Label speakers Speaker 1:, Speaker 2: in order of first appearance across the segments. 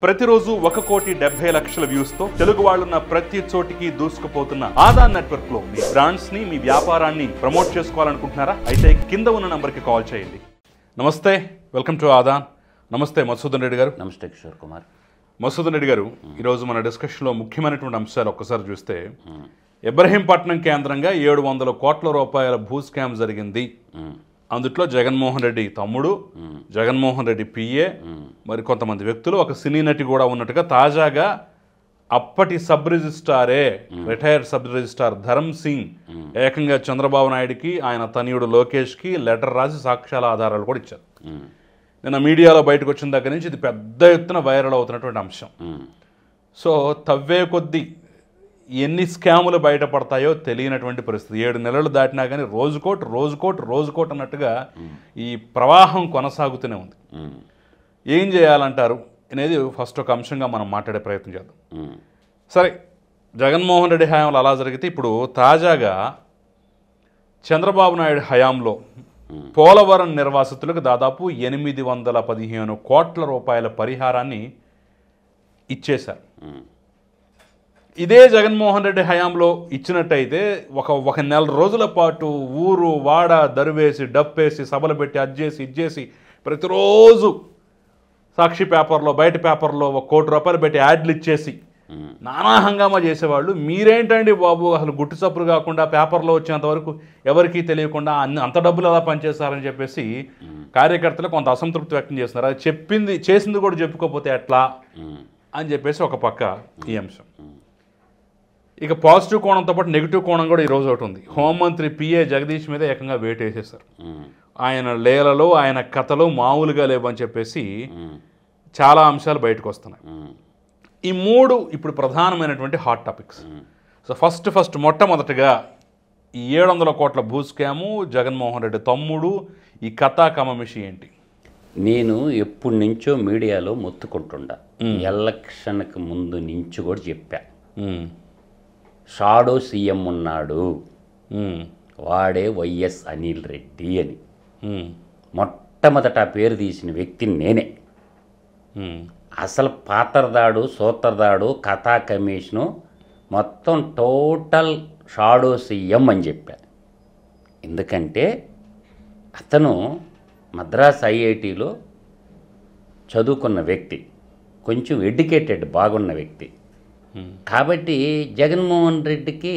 Speaker 1: ప్రతిరోజు 1,70,00,000 వ్యూస్ తో తెలుగు వాళ్ళున్న ప్రతి చోటికి దూసుకుపోతున్న ఆదాన్ నెట్వర్క్ లో మీ బ్రాండ్స్ ని మీ వ్యాపారాన్ని ప్రమోట్ చేసుకోవాలనుకుంటున్నారా? అయితే కింద ఉన్న నంబర్ కి కాల్ చేయండి. నమస్తే, వెల్కమ్ టు ఆదాన్. నమస్తే మధుసూదన్ రెడ్డి గారు.
Speaker 2: నమస్తే కిషోర్ కుమార్.
Speaker 1: మధుసూదన్ రెడ్డి గారు, ఈరోజు మన డిస్కషన్లో ముఖ్యమైనటువంటి అంశాలు ఒక్కసారి చూస్తే, ఇబ్రహీంపట్నం కేంద్రంగా 700 కోట్ల రూపాయల భూ స్కామ్ జరిగింది. అందుట్లో జగన్మోహన్ రెడ్డి తమ్ముడు, జగన్మోహన్ రెడ్డి పిఏ, మరి కొంతమంది వ్యక్తులు, ఒక సినీ నటి కూడా ఉన్నట్టుగా తాజాగా అప్పటి సబ్ రిజిస్ట్రారే, retired sub registrar Dharam Singh ఏకంగా చంద్రబాబు నాయుడికి, ఆయన తనయుడు లోకేష్కి లెటర్ రాసి సాక్ష్యాల ఆధారాలు కూడా ఇచ్చారు. నిన్న మీడియాలో బయటకు వచ్చిన దగ్గర నుంచి ఇది పెద్ద ఎత్తున వైరల్ అవుతున్నటువంటి అంశం. సో తవ్వే కొద్దీ ఎన్ని స్కాములు బయటపడతాయో తెలియనటువంటి పరిస్థితి. 7 నెలలు దాటినా కానీ రోజుకోటి అన్నట్టుగా ఈ ప్రవాహం కొనసాగుతూనే ఉంది. ఏం చేయాలంటారు అనేది ఫస్ట్ ఒక అంశంగా మనం మాట్లాడే ప్రయత్నం చేద్దాం. సరే, జగన్మోహన్ రెడ్డి హయాంలో అలా జరిగితే, ఇప్పుడు తాజాగా చంద్రబాబు నాయుడు హయాంలో పోలవరం నిర్వాసితులకు దాదాపు 815 కోట్ల రూపాయల పరిహారాన్ని ఇచ్చేశారు. ఇదే జగన్మోహన్ రెడ్డి హయాంలో ఇచ్చినట్టయితే ఒక నెల రోజుల పాటు ఊరు వాడ దరువేసి డప్పేసి సభలు పెట్టి అజ్జేసి ఇజ్జేసి ప్రతిరోజు సాక్షి పేపర్లో, బయట పేపర్లో 1 కోటి రూపాయలు పెట్టి యాడ్లు ఇచ్చేసి నానా హంగామా చేసేవాళ్ళు. మీరేంటండి బాబు, అసలు గుట్టు చప్పుడు కాకుండా పేపర్లో వచ్చేంత వరకు ఎవరికీ తెలియకుండా అంత డబ్బులు ఎలా పనిచేస్తారని చెప్పేసి కార్యకర్తలు కొంత అసంతృప్తి వ్యక్తం చేస్తున్నారు. అది చేసింది కూడా చెప్పుకోకపోతే ఎట్లా అని చెప్పేసి ఒక పక్క ఈ అంశం. ఇక పాజిటివ్ కోణంతో పాటు నెగిటివ్ కోణం కూడా ఈరోజు ఒకటి ఉంది. హోంమంత్రి పిఏ జగదీష్ మీద ఏకంగా వేటు వేసేశారు. ఆయన లీలలు, ఆయన కథలు మామూలుగా లేవని చెప్పేసి చాలా అంశాలు బయటకు వస్తున్నాయి. ఈ 3 ఇప్పుడు ప్రధానమైనటువంటి హాట్ టాపిక్స్. సో ఫస్ట్ మొట్టమొదటిగా ఈ 700 కోట్ల భూ స్కాము, జగన్మోహన్ రెడ్డి తమ్ముడు, ఈ కథా కమమిషి ఏంటి?
Speaker 2: నేను ఎప్పటి నుంచో మీడియాలో మొత్తుకుంటుండా, ఎలక్షన్కి ముందు నుంచి కూడా చెప్పా, షాడో సీఎం ఉన్నాడు, వాడే వైఎస్ అనిల్ రెడ్డి అని. మొట్టమొదట పేరు తీసిన వ్యక్తిని నేనే. అసలు పాత్రదాడు, సూత్రదాడు, కథా కమిషను మొత్తం టోటల్ షాడో సీఎం అని చెప్పా. ఎందుకంటే అతను మద్రాస్ ఐఐటిలో చదువుకున్న వ్యక్తి, కొంచెం ఎడ్యుకేటెడ్ బాగున్న వ్యక్తి. కాబట్టి జగన్మోహన్ రెడ్డికి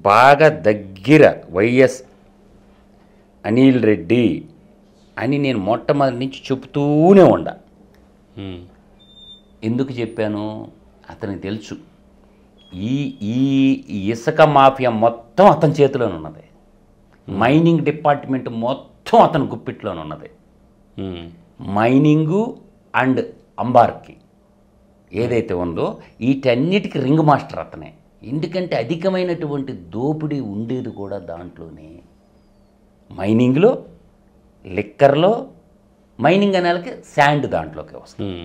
Speaker 2: బాగా దగ్గర వైఎస్ అనిల్ రెడ్డి అని నేను మొట్టమొదటి నుంచి చెబుతూనే ఉండా. ఎందుకు చెప్పాను? అతనికి తెలుసు ఈ ఇసుక మాఫియా మొత్తం అతని చేతిలోనే ఉన్నది. మైనింగ్ డిపార్ట్మెంట్ మొత్తం అతని గుప్పిట్లోనే ఉన్నది. మైనింగు అండ్ అంబార్కి ఏదైతే ఉందో వీటన్నిటికీ రింగ్ మాస్టర్ అతనే. ఎందుకంటే అధికమైనటువంటి దోపిడీ ఉండేది కూడా దాంట్లోనే, మైనింగ్లో, లిక్కర్లో. మైనింగ్ అనేకి శాండ్ దాంట్లోకి వస్తుంది.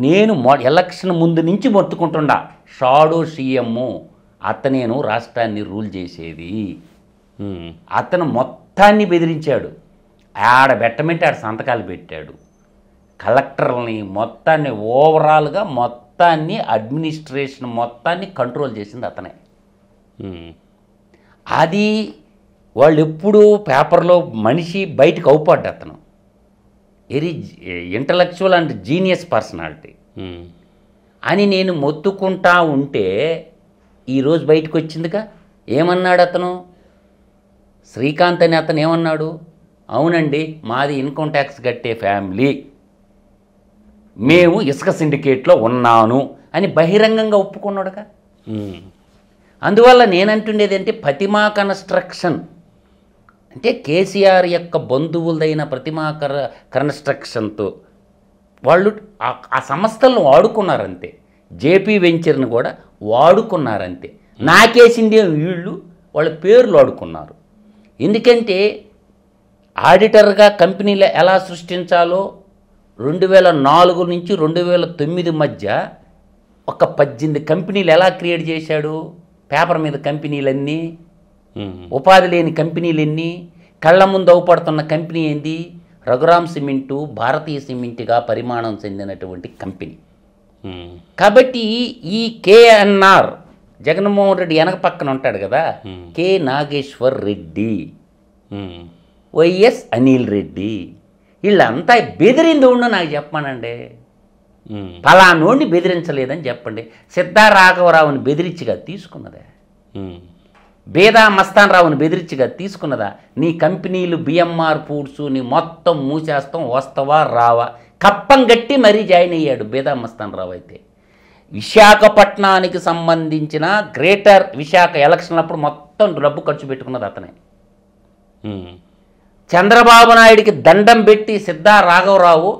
Speaker 2: నేను ఎలక్షన్ ముందు నుంచి మొత్తుకుంటుండా, షాడో సీఎం అతనేను రాష్ట్రాన్ని రూల్ చేసేది. అతను మొత్తాన్ని బెదిరించాడు, ఆడ పెట్టమంటే ఆడ సంతకాలు పెట్టాడు. కలెక్టర్ని మొత్తాన్ని, ఓవరాల్గా మొత్తాన్ని, అడ్మినిస్ట్రేషన్ మొత్తాన్ని కంట్రోల్ చేసింది అతనే. అది వాళ్ళు ఎప్పుడూ పేపర్లో మనిషి బయటకు అవుపడ్డా. అతను very intellectual and genius personality అని నేను మొత్తుకుంటా ఉంటే ఈరోజు బయటకు వచ్చిందిగా. ఏమన్నాడు అతను? శ్రీకాంత్ అని అతను ఏమన్నాడు? అవునండి, మాది ఇన్కమ్ ట్యాక్స్ కట్టే ఫ్యామిలీ, మేము ఇసుక సిండికేట్లో ఉన్నాను అని బహిరంగంగా ఒప్పుకున్నాడుగా. అందువల్ల నేనంటుండేది అంటే, ప్రతిమా కన్స్ట్రక్షన్ అంటే కేసీఆర్ యొక్క బంధువులదైన ప్రతిమా కన్స్ట్రక్షన్తో వాళ్ళు ఆ సంస్థలను వాడుకున్నారంతే. జేపీ వెంచర్ని కూడా వాడుకున్నారంతే. నాకేసిందే వీళ్ళు వాళ్ళ పేర్లు వాడుకున్నారు. ఎందుకంటే ఆడిటర్గా కంపెనీలు ఎలా సృష్టించాలో 2004 నుంచి 2009 మధ్య ఒక 18 కంపెనీలు ఎలా క్రియేట్ చేశాడు? పేపర్ మీద కంపెనీలన్నీ, ఉపాధి లేని కంపెనీలన్నీ, కళ్ళ ముందు అవుపడుతున్న కంపెనీ ఏంది? రఘురామ్ సిమెంటు భారతీయ సిమెంట్గా పరిమాణం చెందినటువంటి కంపెనీ. కాబట్టి ఈ కేఎన్ఆర్ జగన్మోహన్ రెడ్డి వెనక పక్కన ఉంటాడు కదా, కె నాగేశ్వర్ రెడ్డి, వైఎస్ అనిల్ రెడ్డి, వీళ్ళంతా బెదిరింది ఉండు నాకు చెప్పానండి. ఫలానోడిని బెదిరించలేదని చెప్పండి. సిద్ధా రాఘవరావుని బెదిరించిగా తీసుకున్నదే, బేదా మస్తాన్ రావుని బెదిరించిగా తీసుకున్నదా? నీ కంపెనీలు బిఎంఆర్ ఫుడ్స్ నీ మొత్తం మూసేస్తాం, వస్తావా రావా? కప్పం గట్టి మరీ జాయిన్ అయ్యాడు బేదా మస్తాన్ రావు. అయితే విశాఖపట్నానికి సంబంధించిన గ్రేటర్ విశాఖ ఎలక్షన్లప్పుడు మొత్తం డబ్బు ఖర్చు పెట్టుకున్నది అతనే. చంద్రబాబు నాయుడికి దండం పెట్టి సిద్ధా రాఘవరావు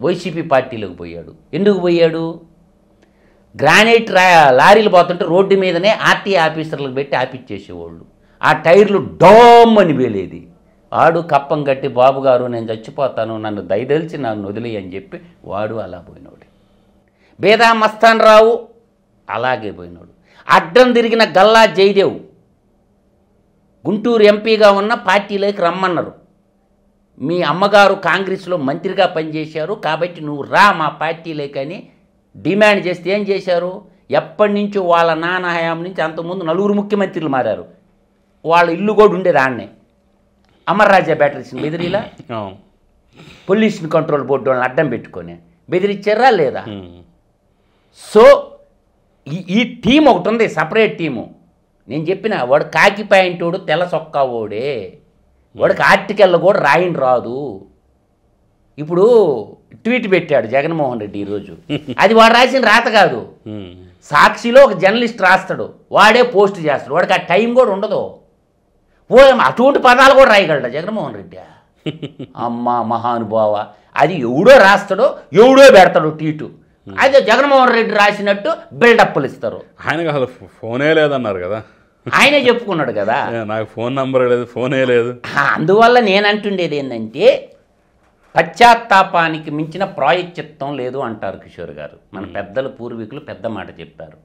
Speaker 2: వైసీపీ పార్టీలోకి పోయాడు. ఎందుకు పోయాడు? గ్రానైట్ లారీలు పోతుంటే రోడ్డు మీదనే ఆర్టీ ఆఫీసర్లకు పెట్టి ఆపిచ్చేసేవాళ్ళు. ఆ టైర్లు డోమ్ అని వేలేది. వాడు కప్పం కట్టి బాబు గారు నేను చచ్చిపోతాను, నన్ను దయదలిచి నన్ను వదిలి అని చెప్పి వాడు అలా పోయినాడు. బేదా మస్తాన్ రావు అలాగే పోయినాడు. అడ్డం తిరిగిన గల్లా జయదేవ్ గుంటూరు ఎంపీగా ఉన్న పార్టీలోకి రమ్మన్నారు. మీ అమ్మగారు కాంగ్రెస్లో మంత్రిగా పనిచేశారు కాబట్టి నువ్వు రా మా పార్టీలోకి అని డిమాండ్ చేస్తే ఏం చేశారు? ఎప్పటి నుంచో వాళ్ళ నాన్న హయాం నుంచి అంతకుముందు 4 ముఖ్యమంత్రులు మారారు. వాళ్ళ ఇల్లు కూడా ఉండేది ఆడనే. అమర్రాజా బ్యాటరీస్ బెదిరిలా పొల్యూషన్ కంట్రోల్ బోర్డు వాళ్ళని అడ్డం పెట్టుకొని బెదిరించారా లేదా? సో ఈ టీం ఒకటి ఉంది, సపరేట్ టీము. నేను చెప్పిన వాడు కాకి ప్యాంటోడు తెల్ల సొక్కా ఓడే, వాడికి ఆర్టికల్లో కూడా రాయని రాదు. ఇప్పుడు ట్వీట్ పెట్టాడు జగన్మోహన్ రెడ్డి ఈరోజు, అది వాడు రాసిన రాత కాదు, సాక్షిలో ఒక జర్నలిస్ట్ రాస్తాడు, వాడే పోస్ట్ చేస్తాడు. వాడికి ఆ టైం కూడా ఉండదు. అటువంటి పదాలు కూడా రాయగలడా జగన్మోహన్ రెడ్డి? అమ్మ మహానుభావ, అది ఎవడో రాస్తాడో ఎవడో పెడతాడు ట్వీటు. అదే జగన్మోహన్ రెడ్డి రాసినట్టు బిల్డప్లు ఇస్తారు.
Speaker 1: ఆయనకు అసలు ఫోనే లేదన్నారు కదా,
Speaker 2: ఆయనే చెప్పుకున్నాడు కదా,
Speaker 1: నాకు ఫోన్ నంబర్ లేదు, ఫోనే లేదు.
Speaker 2: అందువల్ల నేను అంటుండేది ఏంటంటే పశ్చాత్తాపానికి మించిన ప్రాయశ్చిత్తం లేదు అంటారు కిషోర్ గారు. మన పెద్దలు పూర్వీకులు పెద్ద మాట చెప్పారు.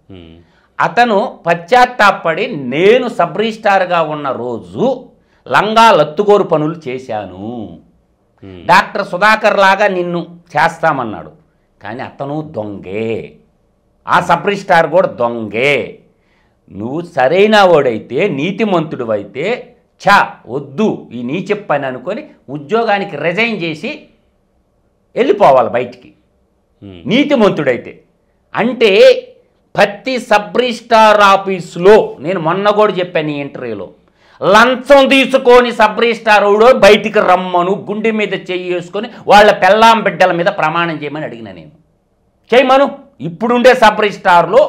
Speaker 2: అతను పశ్చాత్తాపడి నేను సబ్ రిజిస్ట్రార్గా ఉన్న రోజు లంగా లత్తుగోరు పనులు చేశాను, డాక్టర్ సుధాకర్ లాగా నిన్ను చేస్తామన్నాడు. కానీ అతను దొంగే, ఆ సబ్ రిజిస్ట్రార్ కూడా దొంగే. నువ్వు సరైన వాడైతే నీతిమంతుడు అయితే వద్దు ఈ నీచ పని అనుకొని ఉద్యోగానికి రిజైన్ చేసి వెళ్ళిపోవాలి బయటికి, నీతిమంతుడైతే. అంటే ప్రతి సబ్ రిజిస్ట్రార్ ఆఫీసులో నేను మొన్న కూడా చెప్పాను ఈ ఇంటర్వ్యూలో, లంచం తీసుకొని సబ్ రిజిస్ట్రార్ బయటికి రమ్మను, గుండె మీద చెయ్యి వేసుకొని వాళ్ళ పెళ్ళాం బిడ్డల మీద ప్రమాణం చేయమని అడిగిన నేను. చేయమను. ఇప్పుడుండే సబ్ రిజిస్ట్రార్లో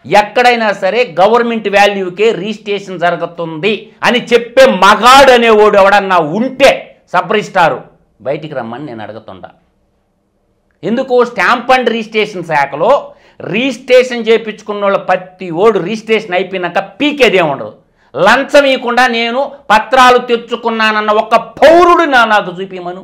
Speaker 2: ఎక్కడైనా సరే గవర్నమెంట్ వాల్యూకే రిజిస్ట్రేషన్ జరుగుతుంది అని చెప్పే మగాడు అనేవాడు ఎవడన్నా ఉంటే సబ్ రిజిస్ట్రారు బయటికి రమ్మని నేను అడుగుతుండా. ఎందుకు? స్టాంప్ అండ్ రిజిస్ట్రేషన్ శాఖలో రిజిస్ట్రేషన్ చేయించుకున్న వాళ్ళు ప్రతి ఓడు రిజిస్ట్రేషన్ అయిపోయినాక పీకేదే ఉండదు. లంచం ఇవ్వకుండా నేను పత్రాలు తెచ్చుకున్నానన్న ఒక పౌరుడు నాకు చూపిమను.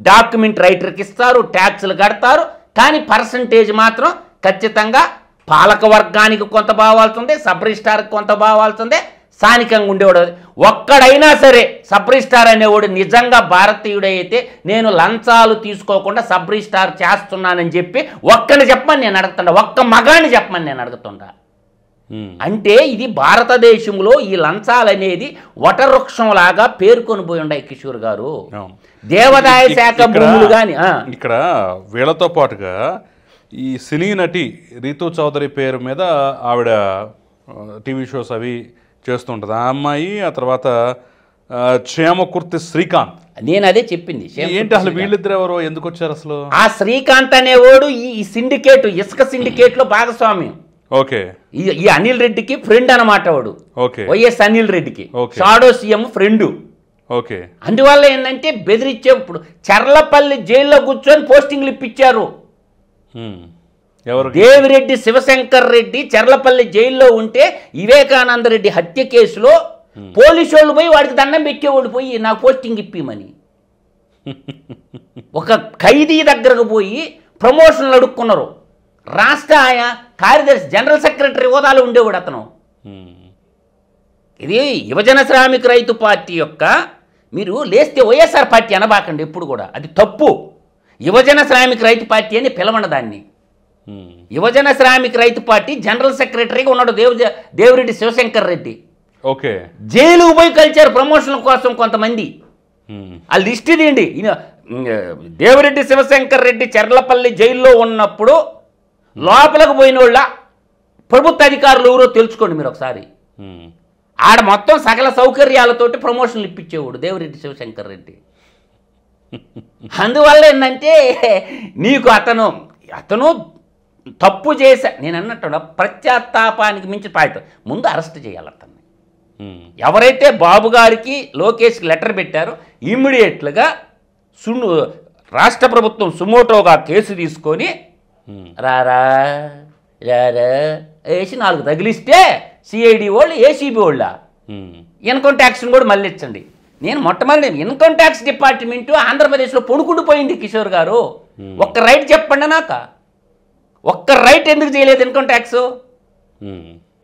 Speaker 2: డాక్యుమెంట్ రైటర్కి ఇస్తారు, ట్యాక్సులు కడతారు, కానీ పర్సంటేజ్ మాత్రం ఖచ్చితంగా పాలక వర్గానికి కొంత బావాల్సిందే, సబ్ రిజిస్ట్రార్కి కొంత బావాల్సిందే, స్థానికంగా ఉండేవాడు. ఒక్కడైనా సరే సబ్ రిజిస్ట్రార్ అనేవాడు నిజంగా భారతీయుడైతే నేను లంచాలు తీసుకోకుండా సబ్ రిజిస్ట్రార్ చేస్తున్నానని చెప్పి ఒక్కడిని చెప్పమని నేను అడుగుతుండా, ఒక్క మగాడిని చెప్పమని నేను అడుగుతుండా. అంటే ఇది భారతదేశంలో ఈ లంచాలు అనేది వటవృక్షంలాగా పేర్కొని పోయి ఉన్నాయి కిషోర్ గారు. దేవాదాయ శాఖ భూములు కానీ
Speaker 1: ఇక్కడ వీళ్ళతో పాటుగా ఈ సినీ నటి రీతూ చౌదరి పేరు మీద ఆవిడ టీవీ షోస్ అవి చేస్తుంటుంది. ఆ అమ్మాయి, ఆ తర్వాత క్షేమకుర్తి శ్రీకాంత్.
Speaker 2: నేను అదే చెప్పింది.
Speaker 1: ఏంటి అసలు వీళ్ళిద్దరు ఎవరో ఎందుకు వచ్చారు అసలు?
Speaker 2: ఆ శ్రీకాంత్ అనేవాడు ఈ సిండికేట్, ఇసుక సిండికేట్ లో భాగస్వామ్యం.
Speaker 1: ఓకే.
Speaker 2: ఈ అనిల్ రెడ్డికి ఫ్రెండ్ అన్నమాట వాడు.
Speaker 1: ఓకే.
Speaker 2: వైఎస్ అనిల్ రెడ్డికి షాడో సీఎం ఫ్రెండ్.
Speaker 1: ఓకే.
Speaker 2: అందువల్ల ఏంటంటే బెదిరించే, ఇప్పుడు చర్లపల్లి జైల్లో కూర్చొని పోస్టింగ్లు ఇప్పించారు. దేవిరెడ్డి శివశంకర్ రెడ్డి చర్లపల్లి జైల్లో ఉంటే వివేకానంద రెడ్డి హత్య కేసులో పోలీసు వాళ్ళు పోయి వాడికి దండం పెట్టేవాడు, పోయి నాకు పోస్టింగ్ ఇప్పిమని. ఒక ఖైదీ దగ్గరకు పోయి ప్రమోషన్లు అడుక్కున్నారు. రాష్ట్ర కార్యదర్శి, జనరల్ సెక్రటరీ హోదాలో ఉండేవాడు అతను. ఇది యువజన శ్రామిక రైతు పార్టీ యొక్క మీరు లేస్తే వైఎస్ఆర్ పార్టీ అనబాకండి ఎప్పుడు కూడా, అది తప్పు. యువజన శ్రామిక రైతు పార్టీ అని పిలవండి దాన్ని. యువజన శ్రామిక రైతు పార్టీ జనరల్ సెక్రటరీగా ఉన్నాడు దేవిరెడ్డి శివశంకర్ రెడ్డి.
Speaker 1: ఓకే,
Speaker 2: జైలు పోయి కలిచారు ప్రమోషన్ల కోసం కొంతమంది. ఆ లిస్ట్ తీయండి. దేవిరెడ్డి శివశంకర్ రెడ్డి చెర్లపల్లి జైల్లో ఉన్నప్పుడు లోపలికి పోయిన వాళ్ళ ప్రభుత్వ అధికారులు ఎవరో తెలుసుకోండి మీరు ఒకసారి. ఆడ మొత్తం సకల సౌకర్యాలతోటి ప్రమోషన్లు ఇప్పించేవాడు దేవిరెడ్డి శివశంకర్ రెడ్డి. అందువల్ల ఏంటంటే నీకు అతను తప్పు చేశా నేను అన్నట్టు ప్రత్యాత్తాపానికి మించి పాయింట్. ముందు అరెస్ట్ చేయాలి అతన్ని. ఎవరైతే బాబు గారికి లోకేష్కి లెటర్ పెట్టారో ఇమ్మీడియట్లుగా రాష్ట్ర ప్రభుత్వం సుమోటోగా కేసు తీసుకొని రారా వేసి 4 తగిలిస్తే సిఐడి వాళ్ళు ఏసీబీ వాళ్ళ ఇన్కమ్ ట్యాక్స్ని కూడా మళ్ళీ ఇచ్చండి. నేను మొట్టమొదటి ఇన్కమ్ ట్యాక్స్ డిపార్ట్మెంటు ఆంధ్రప్రదేశ్లో పొడుకుండిపోయింది కిషోర్ గారు. ఒక్క రైట్ చెప్పండి నాకు, ఒక్క రైట్ ఎందుకు చేయలేదు ఇన్కమ్ ట్యాక్స్?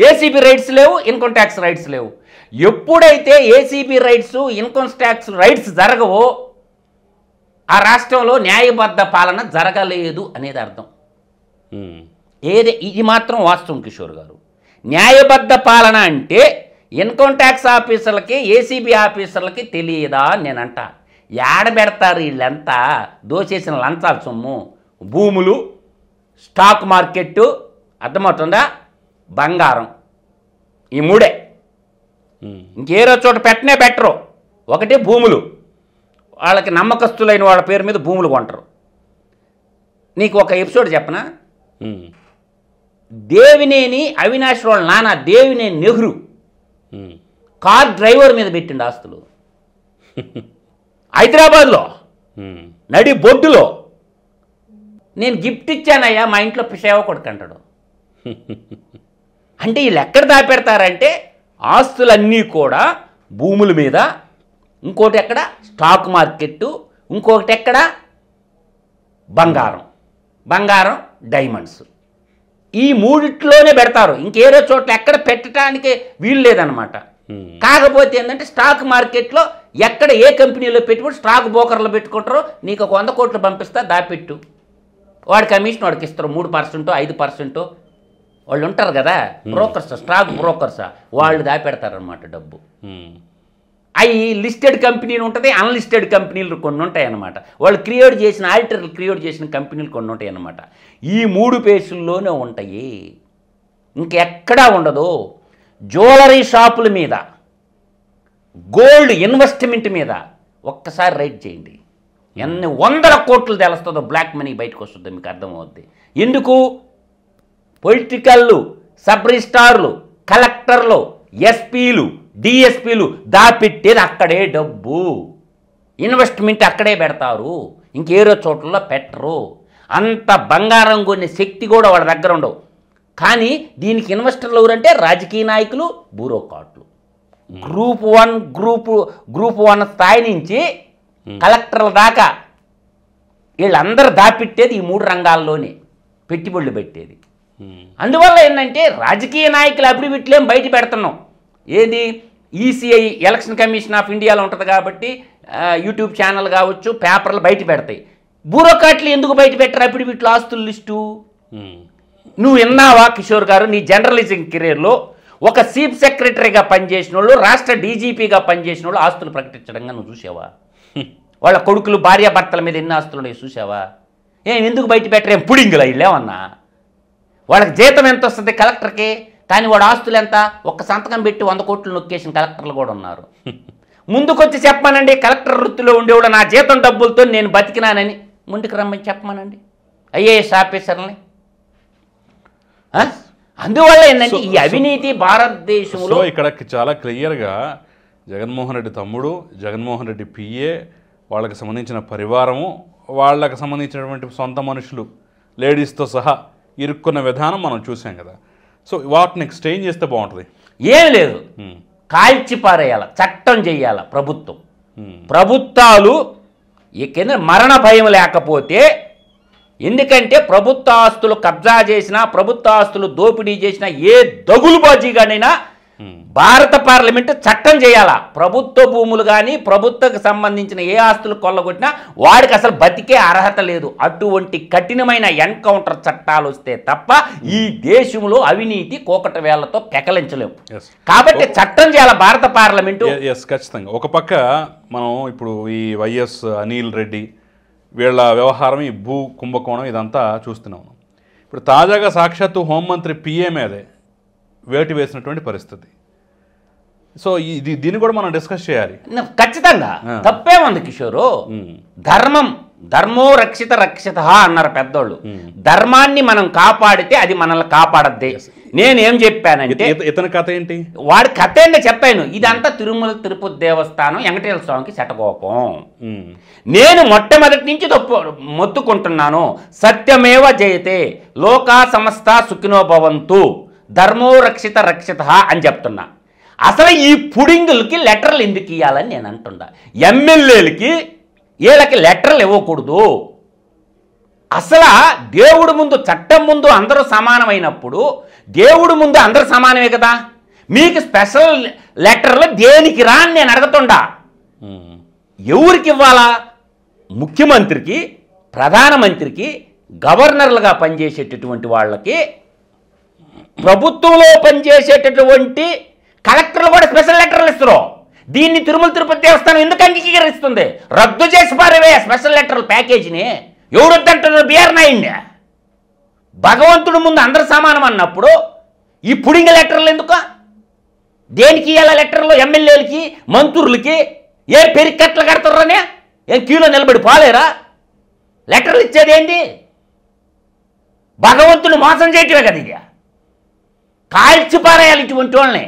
Speaker 2: ఏసీబీ రైట్స్ లేవు, ఇన్కమ్ ట్యాక్స్ రైట్స్ లేవు. ఎప్పుడైతే ACB raids income tax raids జరగవో ఆ రాష్ట్రంలో న్యాయబద్ధ పాలన జరగలేదు అనేది అర్థం. ఇది మాత్రం వాస్తవం కిషోర్ గారు. న్యాయబద్ధ పాలన అంటే ఇన్కమ్ ట్యాక్స్ ఆఫీసర్లకి ఏసీబీ ఆఫీసర్లకి తెలియదా నేనంట. ఏడబెడతారు వీళ్ళంతా దోచేసిన లంచాల సొమ్ము, భూములు, స్టాక్ మార్కెట్టు, అర్థమవుతుందా, బంగారం, ఈ 3. ఇంకేరో చోట పెట్టరు. ఒకటి భూములు, వాళ్ళకి నమ్మకస్తులైన వాళ్ళ పేరు మీద భూములు కొంటారు. నీకు ఒక ఎపిసోడ్ చెప్పనా? దేవినేని అవినాష్ వాళ్ళ నాన్న దేవినేని నెహ్రూ కార్ డ్రైవర్ మీద పెట్టిండు ఆస్తులు. హైదరాబాద్లో నడి బొడ్డులో. నేను గిఫ్ట్ ఇచ్చానయ్యా మా ఇంట్లో సేవ కొడుకు అంటాడు. అంటే వీళ్ళు ఎక్కడ దాపెడతారంటే ఆస్తులన్నీ కూడా భూముల మీద, ఇంకోటి ఎక్కడ స్టాక్ మార్కెట్టు, ఇంకొకటి ఎక్కడ బంగారం డైమండ్స్. ఈ 3లోనే పెడతారు. ఇంకేదో చోట్ల ఎక్కడ పెట్టడానికి వీలు లేదనమాట. కాకపోతే ఏంటంటే స్టాక్ మార్కెట్లో ఎక్కడ ఏ కంపెనీలో పెట్టుబడి స్టాక్ బ్రోకర్లు పెట్టుకుంటారో నీకు 100 కోట్లు పంపిస్తా దాపెట్టు, వాడి కమిషన్ వాడికి ఇస్తారు 3%, 5%. వాళ్ళు ఉంటారు కదా బ్రోకర్స్, స్టాక్ బ్రోకర్స్, వాళ్ళు దాపెడతారనమాట డబ్బు. అవి లిస్టెడ్ కంపెనీలు ఉంటుంది, అన్లిస్టెడ్ కంపెనీలు కొన్ని ఉంటాయి అన్నమాట. వాళ్ళు ఆడిటర్లు క్రియేట్ చేసిన కంపెనీలు కొన్ని ఉంటాయి అన్నమాట. ఈ 3 పేజీల్లోనే ఉంటాయి, ఇంకెక్కడా ఉండదు. జ్యువెలరీ షాపుల మీద, గోల్డ్ ఇన్వెస్ట్మెంట్ మీద ఒక్కసారి రైట్ చేయండి. ఎన్ని 100 కోట్లు తెలుస్తుందో బ్లాక్ మనీ బయటకు వస్తుందో మీకు అర్థమవుద్ది. ఎందుకు? పొలిటికల్లు, సబ్ రిజిస్ట్రార్లు, కలెక్టర్లు, ఎస్పీలు, డిఎస్పీలు దాపెట్టేది అక్కడే డబ్బు. ఇన్వెస్ట్మెంట్ అక్కడే పెడతారు, ఇంకేరో చోట్లలో పెట్టరు. అంత బంగారం కొనే శక్తి కూడా వాళ్ళ దగ్గర ఉండవు. కానీ దీనికి ఇన్వెస్టర్లు ఎవరంటే రాజకీయ నాయకులు, బ్యూరోక్రాట్లు. గ్రూప్ 1 స్థాయి నుంచి కలెక్టర్ల దాకా వీళ్ళందరూ దాపెట్టేది ఈ 3 రంగాల్లోనే పెట్టుబడులు పెట్టేది. అందువల్ల ఏంటంటే రాజకీయ నాయకులు అఫిడవిట్లేం బయట పెడుతున్నాం. ఏది ఈసీఐ ఎలక్షన్ కమిషన్ ఆఫ్ ఇండియాలో ఉంటుంది కాబట్టి యూట్యూబ్ ఛానల్ కావచ్చు, పేపర్లు బయట పెడతాయి. బ్యూరోక్రాట్లు ఎందుకు బయట పెట్టరు అఫిడవిట్లు, ఆస్తుల లిస్టు? నువ్వు విన్నావా కిషోర్ గారు నీ జర్నలిజం కెరీర్లో ఒక చీఫ్ సెక్రటరీగా పనిచేసిన వాళ్ళు, రాష్ట్ర డీజీపీగా పనిచేసిన వాళ్ళు ఆస్తులు ప్రకటించడంగా నువ్వు చూసావా? వాళ్ళ కొడుకులు భార్యాభర్తల మీద ఎన్ని ఆస్తులు ఉన్నాయి చూసావా? ఎందుకు బయట పెట్టరేం పుడింగులా ఇల్లేమన్నా? వాళ్ళకి జీతం ఎంత వస్తుంది కలెక్టర్కి, కానీ వాడు ఆస్తులు ఎంత? ఒక్క సంతకం పెట్టి 100 కోట్లు నొక్కేసిన కలెక్టర్లు కూడా ఉన్నారు. ముందుకొచ్చి చెప్పమానండి, కలెక్టర్ వృత్తిలో ఉండేవాడు నా జీతం డబ్బులతో నేను బతికినానని ముందుకు రమ్మని చెప్పమానండి ఐఏఎస్ ఆఫీసర్ని. అందువల్ల ఏంటంటే ఈ అవినీతి భారతదేశంలో
Speaker 1: ఇక్కడ చాలా క్లియర్గా జగన్మోహన్ రెడ్డి తమ్ముడు, జగన్మోహన్ రెడ్డి పిఏ, వాళ్ళకి సంబంధించిన పరివారము, వాళ్ళకి సంబంధించినటువంటి సొంత మనుషులు, లేడీస్తో సహా ఇరుక్కున్న విధానం మనం చూసాం కదా. సో వాటిని ఎక్స్చేంజ్ చేస్తే బాగుంటుంది.
Speaker 2: ఏం లేదు, కాల్చి పారేయాల, చట్టం చేయాల ప్రభుత్వం. ప్రభుత్వాలు కింద మరణ భయం లేకపోతే, ఎందుకంటే ప్రభుత్వ ఆస్తులు కబ్జా చేసినా, ప్రభుత్వ ఆస్తులు దోపిడీ చేసినా, ఏ దగులుబాజీగానైనా భారత పార్లమెంటు చట్టం చేయాలా, ప్రభుత్వ భూములు కానీ ప్రభుత్వకు సంబంధించిన ఏ ఆస్తులు కొల్లగొట్టినా వాడికి అసలు బతికే అర్హత లేదు. అటువంటి కఠినమైన ఎన్కౌంటర్ చట్టాలు వస్తే తప్ప ఈ దేశంలో అవినీతి కోకట వేళ్లతో పెకలించలేము. కాబట్టి చట్టం చేయాల భారత పార్లమెంటు.
Speaker 1: ఖచ్చితంగా. ఒక పక్క మనం ఇప్పుడు ఈ వైఎస్ అనిల్ రెడ్డి వీళ్ళ వ్యవహారం, ఈ భూ కుంభకోణం ఇదంతా చూస్తున్నాం. ఇప్పుడు తాజాగా సాక్షాత్తు హోంమంత్రి పిఏ మీదే వేటు వేసినటువంటి పరిస్థితి. సో దీన్ని కూడా మనం డిస్కస్ చేయాలి.
Speaker 2: ఖచ్చితంగా తప్పే ఉంది కిషోరు. ధర్మో రక్షిత రక్షిత అన్నారు పెద్దోళ్ళు. ధర్మాన్ని మనం కాపాడితే అది మనల్ని కాపాడద్దే. నేనేం చెప్పానంటే
Speaker 1: ఇతని కథ ఏంటి,
Speaker 2: వాడి కథ ఏంటో చెప్పాను. ఇదంతా తిరుమల తిరుపతి దేవస్థానం వెంకటేశ్వర స్వామికి శటకోపం. నేను మొట్టమొదటి నుంచి మొత్తుకుంటున్నాను, సత్యమేవ జయతే, లోకా సమస్త సుఖినో భవంతు, ధర్మో రక్షిత రక్షిత అని చెప్తున్నా. అసలు ఈ పుడింగులకి లెటర్లు ఎందుకు ఇవ్వాలని నేను అంటున్నా. ఎమ్మెల్యేలకి వీళ్ళకి లెటర్లు ఇవ్వకూడదు. అసలు దేవుడి ముందు, చట్టం ముందు అందరూ సమానమైనప్పుడు దేవుడి ముందు అందరూ సమానమే కదా. మీకు స్పెషల్ లెటర్లు దేనికి రా అని నేను అడుగుతుండా. ఎవరికి ఇవ్వాలా? ముఖ్యమంత్రికి, ప్రధానమంత్రికి, గవర్నర్లుగా పనిచేసేటటువంటి వాళ్ళకి, ప్రభుత్వంలో పనిచేసేటటువంటి కలెక్టర్లు కూడా స్పెషల్ లెటర్లు ఇస్తారు. దీన్ని తిరుమల తిరుపతి దేవస్థానం ఎందుకు అంగీకరిస్తుంది? రద్దు చేసి పారేవే స్పెషల్ లెటర్ల ప్యాకేజీని. ఎవరు వద్దంటున్నారు? బిఆర్ నాయుడిని. భగవంతుడి ముందు అందరు సమానం అన్నప్పుడు ఈ పుడింగ లెటర్లు ఎందుకు? దేనికి ఇవ్వాల లెటర్లు? ఎమ్మెల్యేలకి, మంత్రులకి ఏ పెరికట్లు కడతారనే? ఏం క్యూలో నిలబడి పోలేరా? లెటర్లు ఇచ్చేది ఏంటి? భగవంతుని మోసం చేయటమే కదా ఇది. కాల్చిపారేయాలి ఇటువంటి వాళ్ళని.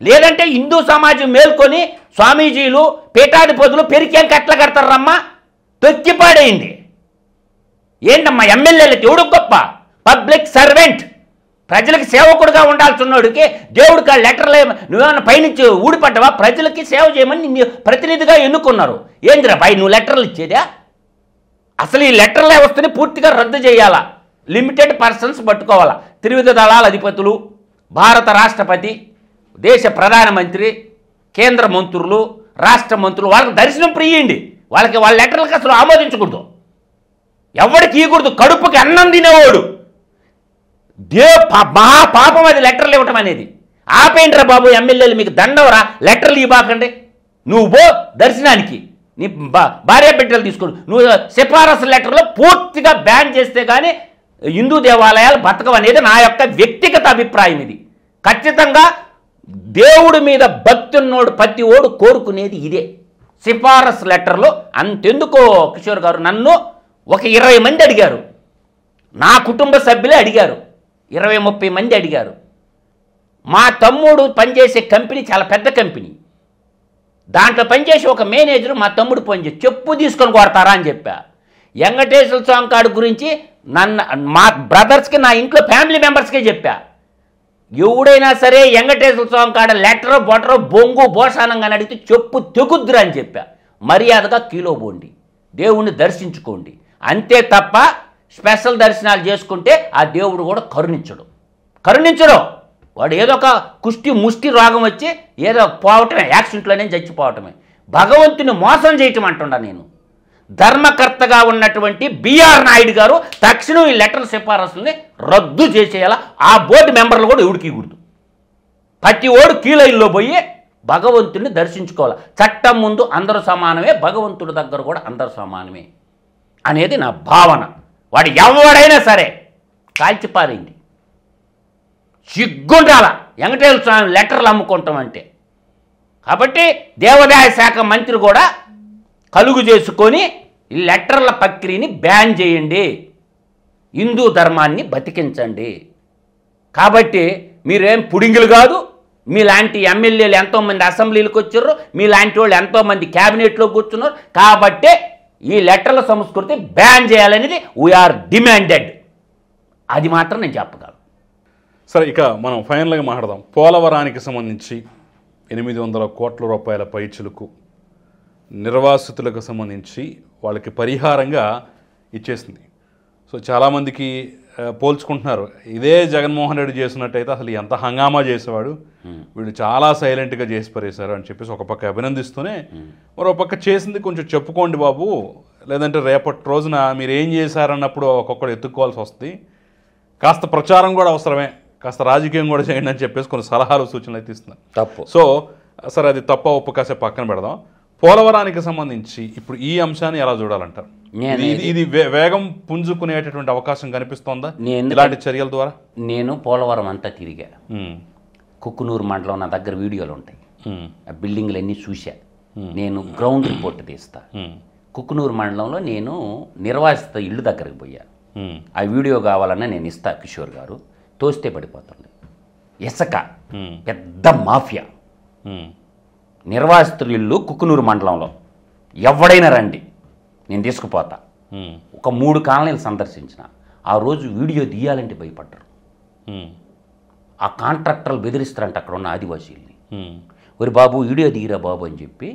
Speaker 2: లేదంటే హిందూ సమాజం మేల్కొని స్వామీజీలు, పీఠాధిపతులు పెరికేం కట్ల కడతారమ్మా? తొక్కిపాడేయండి. ఏంటమ్మా ఎమ్మెల్యేలకి ఎవడు గొప్ప? పబ్లిక్ సర్వెంట్, ప్రజలకి సేవకుడుగా ఉండాల్సిన్నోడికి దేవుడికి ఆ లెటర్లే నువ్వేమన్నా పైనుంచి ఊడిపడ్డావా? ప్రజలకి సేవ చేయమని నిన్ను ప్రతినిధిగా ఎన్నుకున్నారు. ఏందిరా పై నువ్వు లెటర్లు ఇచ్చేదా? అసలు ఈ లెటర్ల వ్యవస్థని పూర్తిగా రద్దు చేయాలా. లిమిటెడ్ పర్సన్స్ పట్టుకోవాలా. త్రివిధ దళాల అధిపతులు, భారత రాష్ట్రపతి, దేశ ప్రధానమంత్రి, కేంద్ర మంత్రులు, రాష్ట్ర మంత్రులు వాళ్ళకి దర్శనం ప్రియండి. వాళ్ళకి వాళ్ళ లెటర్లకు అసలు ఆమోదించకూడదు. ఎవరికి ఇవ్వకూడదు. కడుపుకి అన్నం తినేవాడు మహా పాపం అది లెటర్లు ఇవ్వటం అనేది. ఆపేంట్రా బాబు ఎమ్మెల్యేలు, మీకు దండవరా లెటర్లు ఇవ్వకండి. నువ్వు పో దర్శనానికి, నీ భార్య బిడ్డలు తీసుకుని నువ్వు సిఫారసు లెటర్లో పూర్తిగా బ్యాన్ చేస్తే కానీ హిందూ దేవాలయాలు బతకవనేది నా యొక్క వ్యక్తిగత అభిప్రాయం. ఇది ఖచ్చితంగా దేవుడి మీద భక్తి ఉన్నోడు ప్రతి ఓడు కోరుకునేది ఇదే. సిఫారసు లెటర్లు అంతెందుకో కిషోర్ గారు, నన్ను ఒక 20 మంది అడిగారు. నా కుటుంబ సభ్యులే అడిగారు. 20-30 మంది అడిగారు. మా తమ్ముడు పనిచేసే కంపెనీ చాలా పెద్ద కంపెనీ. దాంట్లో పనిచేసి ఒక మేనేజరు మా తమ్ముడు ఫోన్ చేసి చెప్పు తీసుకొని కొడతారా అని చెప్పా. వెంకటేశ్వర స్వామి కాడు గురించి మా బ్రదర్స్కి, నా ఇంట్లో ఫ్యామిలీ మెంబర్స్కే చెప్పా. ఎవడైనా సరే వెంకటేశ్వర స్వామి కాడ లెటరో బొటరో బొంగు భోషానంగా అడిగితే చెప్పు తెగుద్దురా అని చెప్పా. మర్యాదగా కీలో పోండి, దేవుణ్ణి దర్శించుకోండి, అంతే తప్ప స్పెషల్ దర్శనాలు చేసుకుంటే ఆ దేవుడు కూడా కరుణించడు. వాడు ఏదో ఒక ముష్టి రోగం వచ్చి ఏదో పోవటమే, యాక్సిడెంట్లోనే చచ్చిపోవటమే. భగవంతుని మోసం చేయటం అంటున్నా నేను. ధర్మకర్తగా ఉన్నటువంటి బిఆర్ నాయుడు గారు తక్షణం ఈ లెటర్ సిఫారసుల్ని రద్దు చేసేయాల. ఆ బోర్డు మెంబర్లు కూడా ఎవడికి కూడదు. ప్రతి ఓడు కీలైన్లో పోయి భగవంతుని దర్శించుకోవాలి. చట్టం ముందు అందరూ సమానమే, భగవంతుడి దగ్గర కూడా అందరూ సమానమే అనేది నా భావన. వాడు ఎవడైనా సరే కాల్చిపారింది. సిగ్గుండాల వెంకటేశ్వర స్వామి లెటర్లు అమ్ముకుంటాం అంటే. కాబట్టి దేవాదాయ శాఖ మంత్రి కూడా కలుగు చేసుకొని ఈ లెటర్ల ప్రక్రియని బ్యాన్ చేయండి, హిందూ ధర్మాన్ని బతికించండి. కాబట్టి మీరేం పుడింగులు కాదు. మీలాంటి ఎమ్మెల్యేలు ఎంతోమంది అసెంబ్లీలకు వచ్చారు, మీలాంటి వాళ్ళు ఎంతోమంది క్యాబినెట్లో కూర్చున్నారు. కాబట్టే ఈ లెటర్ల సంస్కృతి బ్యాన్ చేయాలనేది వీఆర్ డిమాండెడ్. అది మాత్రం నేను చెప్పగలను.
Speaker 1: సరే, ఇక మనం ఫైనల్గా మాట్లాడదాం. పోలవరానికి సంబంధించి 800 కోట్ల రూపాయల పైచులకు నిర్వాసితులకు సంబంధించి వాళ్ళకి పరిహారంగా ఇచ్చేసింది. సో చాలామందికి పోల్చుకుంటున్నారు, ఇదే జగన్మోహన్ రెడ్డి చేసినట్టయితే అసలు ఎంత హంగామా చేసేవాడు, వీళ్ళు చాలా సైలెంట్గా చేసి పరేశారు అని చెప్పేసి ఒక పక్క అభినందిస్తూనే మరో పక్క చేసింది కొంచెం చెప్పుకోండి బాబు, లేదంటే రేపటి రోజున మీరు ఏం చేశారన్నప్పుడు ఒక్కొక్కడు ఎత్తుక్కోవాల్సి వస్తుంది, కాస్త ప్రచారం కూడా అవసరమే, కాస్త రాజకీయం కూడా చేయండి అని చెప్పేసి కొన్ని సలహాలు సూచనలు అయితే ఇస్తున్నారు.
Speaker 2: తప్పు.
Speaker 1: సో సరే అది తప్ప ఒప్పు కాసేపు పక్కన పెడదాం. పోలవరానికి సంబంధించి ఇప్పుడు ఈ అంశాన్ని ఎలా చూడాలంటారు? ఇది వేగం పుంజుకునేటటువంటి అవకాశం కనిపిస్తోందా ఇలాంటి చర్యల ద్వారా?
Speaker 2: నేను పోలవరం అంతా తిరిగా, కుక్కునూరు మండలం నా దగ్గర వీడియోలు ఉంటాయి, ఆ బిల్డింగ్లు అన్నీ చూసా, నేను గ్రౌండ్ రిపోర్ట్ తీస్తా. కుక్కునూరు మండలంలో నేను నిర్వాసిత ఇల్లు దగ్గరికి పోయా, ఆ వీడియో కావాలన్నా నేను ఇస్తా. కిషోర్ గారు తోస్తే పడిపోతుంది, ఇసుక పెద్ద మాఫియా, నిర్వాసితుల ఇల్లు కుక్కునూరు మండలంలో ఎవడైనా రండి నేను తీసుకుపోతా. ఒక 3 కాలనీలు సందర్శించిన, ఆ రోజు వీడియో తీయాలంటే భయపడ్డారు. ఆ కాంట్రాక్టర్లు బెదిరిస్తారంట అక్కడ ఉన్న ఆదివాసీల్ని. ఒరి బాబు వీడియో తీయరా బాబు అని చెప్పి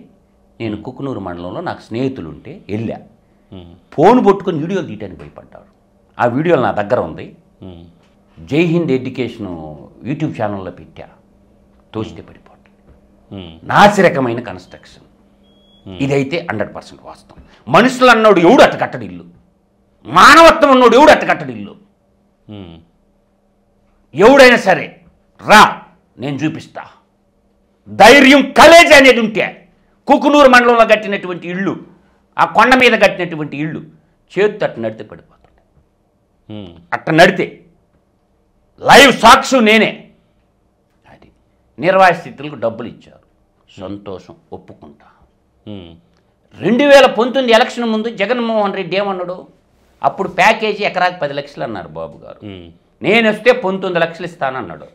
Speaker 2: నేను కుక్కునూరు మండలంలో నాకు స్నేహితులు ఉంటే వెళ్ళా, ఫోన్ పట్టుకొని వీడియోలు తీయడానికి భయపడ్డారు. ఆ వీడియోలు నా దగ్గర ఉంది, జై హింద్ ఎడ్యుకేషన్ యూట్యూబ్ ఛానల్లో పెట్టా. తోస్తే పడిపోతుంది, నాసిరకమైన కన్స్ట్రక్షన్. ఇదైతే 100% వాస్తవం. మనుషులు అన్నాడు ఎవడు అట్ట కట్టడి ఇల్లు, మానవత్వం అన్నాడు ఎవడు అట్ట కట్టడి ఇల్లు. ఎవడైనా సరే రా నేను చూపిస్తా. ధైర్యం కలేజ్ అనేది ఉంటే కుకునూరు మండలంలో కట్టినటువంటి ఇళ్ళు, ఆ కొండ మీద కట్టినటువంటి ఇళ్ళు చేతి అట్ట నడితే పడిపోతుంది. అట్ట నడితే లైవ్ సాక్షి నేనే. అది నిర్వాసితులకు డబ్బులు ఇచ్చారు, సంతోషం, ఒప్పుకుంటా. 2019 ఎలక్షన్ ముందు జగన్మోహన్ రెడ్డి ఏమన్నాడు, అప్పుడు ప్యాకేజీ ఎకరాకి 10 లక్షలు అన్నారు బాబు గారు, నేను వస్తే 19 లక్షలు ఇస్తానన్నాడు.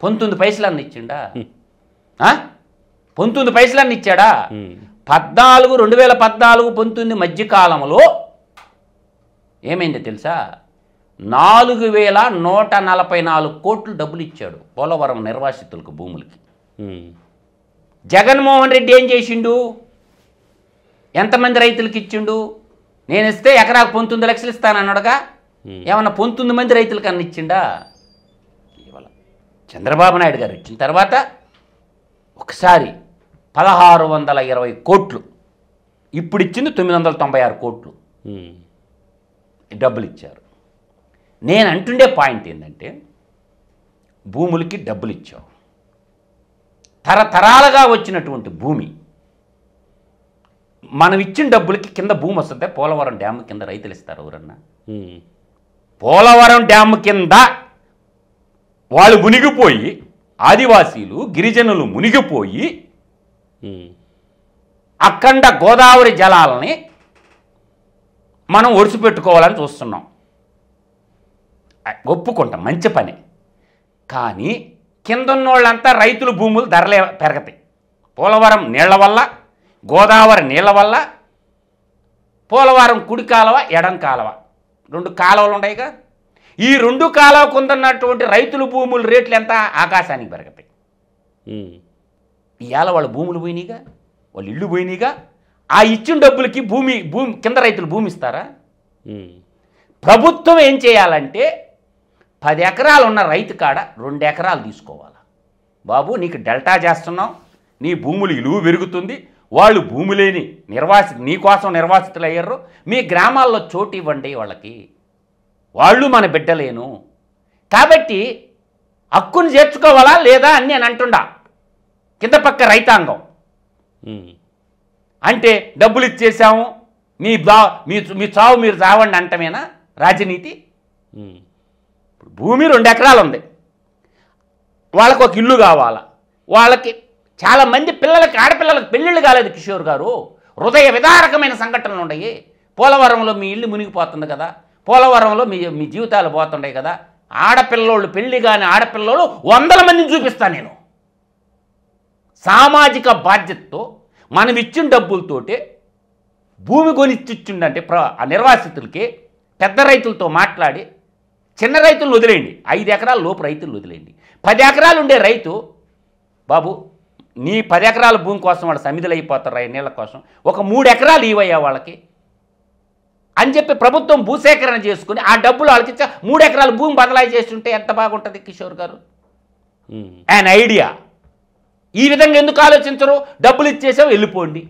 Speaker 2: 19 పైసలు అన్న ఇచ్చిండా? 19 పైసలు అన్న ఇచ్చాడా? 2014-19 మధ్యకాలంలో ఏమైందో తెలుసా, 4144 కోట్లు డబ్బులు ఇచ్చాడు పోలవరం నిర్వాసితులకు భూములకి. జగన్మోహన్ రెడ్డి ఏం చేసిండు, ఎంతమంది రైతులకు ఇచ్చిండు? నేను ఇస్తే ఎకరాకు 19 లక్షలు ఇస్తానన్నాడుగా, ఏమన్నా 19 మంది రైతులకు అన్న ఇచ్చిండా? ఇవాళ చంద్రబాబు నాయుడు గారు ఇచ్చిన తర్వాత ఒకసారి 1620 కోట్లు, ఇప్పుడు ఇచ్చింది 996 కోట్లు డబ్బులు ఇచ్చారు. నేను అంటుండే పాయింట్ ఏంటంటే, భూములకి డబ్బులు ఇచ్చావు, తరతరాలుగా వచ్చినటువంటి భూమి, మనం ఇచ్చిన డబ్బులకి కింద భూమి వస్తుంది. పోలవరం డ్యామ్ కింద రైతులు ఇస్తారు ఎవరన్నా? పోలవరం డ్యామ్ కింద వాళ్ళు మునిగిపోయి, ఆదివాసీలు గిరిజనులు మునిగిపోయి అఖండ గోదావరి జలాలని మనం ఒడిసిపెట్టుకోవాలని చూస్తున్నాం. ఒప్పుకుంటాం, మంచి పని. కానీ కింద ఉన్నోళ్ళంతా రైతుల భూములు ధరలే పెరగతాయి. పోలవరం నీళ్ల వల్ల, గోదావరి నీళ్ల వల్ల, పోలవరం కుడి కాలువ ఎడం కాలువ 2 కాలువలు ఉన్నాయిగా, ఈ 2 కాలువకు ఉన్నటువంటి రైతుల భూముల రేట్లు ఎంత? ఆకాశానికి పెరగతాయి. ఇవాళ వాళ్ళ భూములు పోయినాయిగా, వాళ్ళు ఇళ్ళు పోయినాయిగా. ఆ ఇచ్చిన డబ్బులకి భూమి కింద రైతులు భూమి ఇస్తారా? ప్రభుత్వం ఏం చేయాలంటే 10 ఎకరాలు ఉన్న రైతు కాడ 2 ఎకరాలు తీసుకోవాలి. బాబు నీకు డెల్టా చేస్తున్నాం, నీ భూములు ఇలువ పెరుగుతుంది, వాళ్ళు భూమి లేని నీకోసం నిర్వాసితులు అయ్యారు, మీ గ్రామాల్లో చోటు ఇవ్వండి వాళ్ళకి, వాళ్ళు మన బిడ్డలేను. కాబట్టి హక్కును చేర్చుకోవాలా లేదా అని నేను అంటుండా. కింద పక్క రైతాంగం అంటే డబ్బులు ఇచ్చేసాము, మీ చావు మీరు చావండి అంటమేనా రాజనీతి? భూమి 2 ఎకరాలు ఉంది, వాళ్ళకు ఒక ఇల్లు కావాలా, వాళ్ళకి చాలామంది ఆడపిల్లలకు పెళ్ళిళ్ళు కాలేదు కిషోర్ గారు, హృదయ విదారకమైన సంఘటనలు ఉన్నాయి. పోలవరంలో మీ ఇల్లు మునిగిపోతుంది కదా, పోలవరంలో మీ జీవితాలు పోతుండే కదా. ఆడపిల్లోళ్ళు పెళ్ళి కాని ఆడపిల్లోళ్ళు 100 మందిని చూపిస్తాను నేను. సామాజిక బాధ్యతతో మనం ఇచ్చిన డబ్బులతోటే భూమి కొనిచ్చిచ్చిండంటే ఆ నిర్వాసితులకి పెద్ద రైతులతో మాట్లాడి, చిన్న రైతులను వదిలేయండి, 5 ఎకరాల లోపు రైతులను వదిలేయండి. 10 ఎకరాలు ఉండే రైతు, బాబు నీ 10 ఎకరాల భూమి కోసం వాళ్ళు సమిధులు అయిపోతారు నీళ్ళ కోసం, ఒక 3 ఎకరాలు ఇవయ్యా వాళ్ళకి. అని చెప్పి ప్రభుత్వం భూసేకరణ చేసుకుని ఆ డబ్బులు వాళ్ళకి 3 ఎకరాల భూమి బదలాయి చేస్తుంటే ఎంత బాగుంటుంది కిషోర్ గారు? an idea. ఈ విధంగా ఎందుకు ఆలోచించరు? డబ్బులు ఇచ్చేసావు వెళ్ళిపోండి.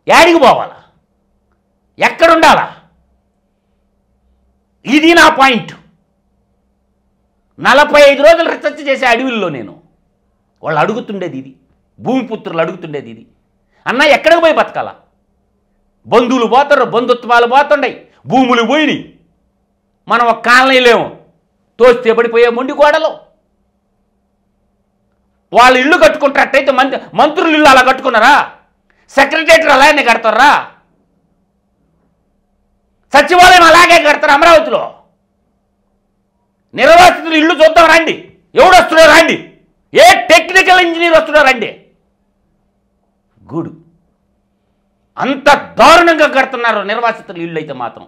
Speaker 2: యాడికి పోవాలా? ఎక్కడుండాలా? ఇది నా పాయింట్. 45 రోజులు రీసెర్చ్ చేసే అడవుల్లో నేను వాళ్ళు అడుగుతుండేది ఇది, భూమిపుత్రులు అడుగుతుండేది ఇది. అన్న ఎక్కడికి పోయి బతకాలా? బంధువులు పోతారు, బంధుత్వాలు పోతుండయి, భూములు పోయినాయి. మనం ఒక కాలనీలేమో తోస్తే పడిపోయే మొండి గోడలో. వాళ్ళు ఇల్లు కట్టుకుంటారట్టయితే మంత్రులు ఇల్లు అలా కట్టుకున్నారా? సెక్రటేరియట్ అలానే కడతారా? సచివాలయం అలాగే కడతారు అమరావతిలో. నిర్వాసితులు ఇల్లు చూద్దాం రండి, ఎవడు వస్తున్నాడు రండి, ఏ టెక్నికల్ ఇంజనీర్ వస్తున్నాడు రండి. గుడ్. అంత దారుణంగా కడుతున్నారు నిర్వాసితులు ఇల్లు. అయితే మాత్రం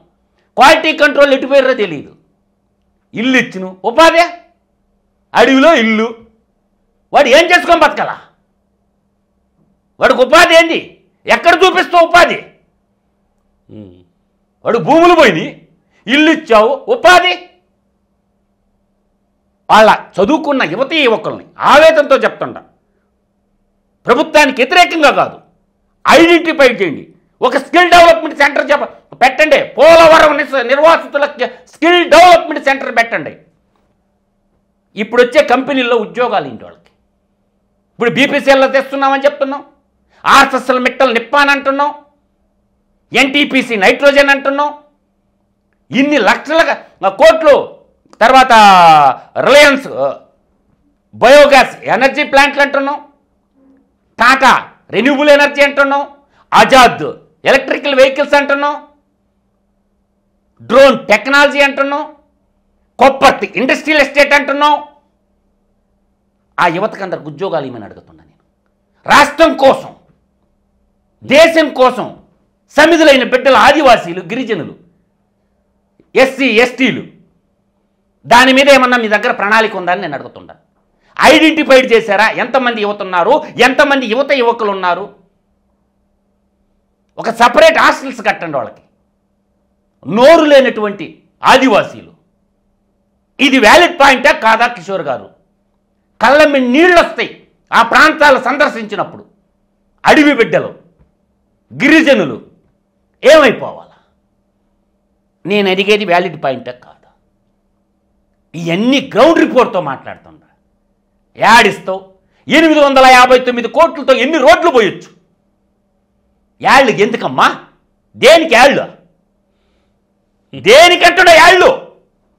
Speaker 2: క్వాలిటీ కంట్రోల్ ఎటుపోయారో తెలియదు. ఇల్లు ఇచ్చును ఉపాధి, అడవిలో ఇల్లు, వాడు ఏం చేసుకొని బతకాలా? వాడికి ఉపాధి ఏంది? ఎక్కడ చూపిస్తావు ఉపాధి? వాడు భూములు పోయి ఇల్లు ఇచ్చావు, ఉపాధి? వాళ్ళ చదువుకున్న యువతీ యువకుల్ని ఆవేదనతో చెప్తుండ, ప్రభుత్వానికి వ్యతిరేకంగా కాదు, ఐడెంటిఫై చేయండి. ఒక స్కిల్ డెవలప్మెంట్ సెంటర్ పెట్టండి. పోలవరం నిర్వాసితులకు స్కిల్ డెవలప్మెంట్ సెంటర్ పెట్టండి. ఇప్పుడు వచ్చే కంపెనీల్లో ఉద్యోగాలు ఇంటి వాళ్ళకి. ఇప్పుడు బీపీసీఎల్లో తెస్తున్నామని చెప్తున్నాం, ఆర్ఎస్ఎస్ఎల్ మిట్టల్ నిప్పాన్ అంటున్నాం, ఎన్టీపీసీ నైట్రోజన్ అంటున్నాం, ఇన్ని లక్షల కోట్లు. తర్వాత రిలయన్స్ బయోగ్యాస్ ఎనర్జీ ప్లాంట్లు అంటున్నాం, టాటా రెన్యూబుల్ ఎనర్జీ అంటున్నాం, ఆజాద్ ఎలక్ట్రికల్ వెహికల్స్ అంటున్నాం, డ్రోన్ టెక్నాలజీ అంటున్నాం, కొప్పర్తి ఇండస్ట్రియల్ ఎస్టేట్ అంటున్నాం. ఆ యువతకు అందరికి ఉద్యోగాలు ఏమని అడుగుతున్నా నేను. రాష్ట్రం కోసం, దేశం కోసం సమిధులైన బిడ్డల ఆదివాసీలు, గిరిజనులు, ఎస్సీ ఎస్టీలు, దాని మీద ఏమన్నా మీ దగ్గర ప్రణాళిక ఉందని నేను అడుగుతున్నా. ఐడెంటిఫైడ్ చేశారా? ఎంతమంది యువత ఉన్నారు, ఎంతమంది యువత యువకులు ఉన్నారు? ఒక సపరేట్ హాస్టల్స్ కట్టండి వాళ్ళకి, నోరు లేనటువంటి ఆదివాసీలు. ఇది వ్యాలిడ్ పాయింటా కాదా కిషోర్ గారు? కళ్ళ మీద నీళ్ళు వస్తాయి ఆ ప్రాంతాలు సందర్శించినప్పుడు. అడవి బిడ్డలు, గిరిజనులు ఏమైపోవాలా? నేను అడిగేది వ్యాలిడ్ పాయింటా కాదా? ఇవన్నీ గ్రౌండ్ రిపోర్ట్తో మాట్లాడుతుండ్రా. యాడిస్తావు? 859 కోట్లతో ఎన్ని రోడ్లు పోయొచ్చు? యాళ్ళు ఎందుకమ్మా? దేనికి యాళ్ళు? దేనికంటున్నా యాళ్ళు?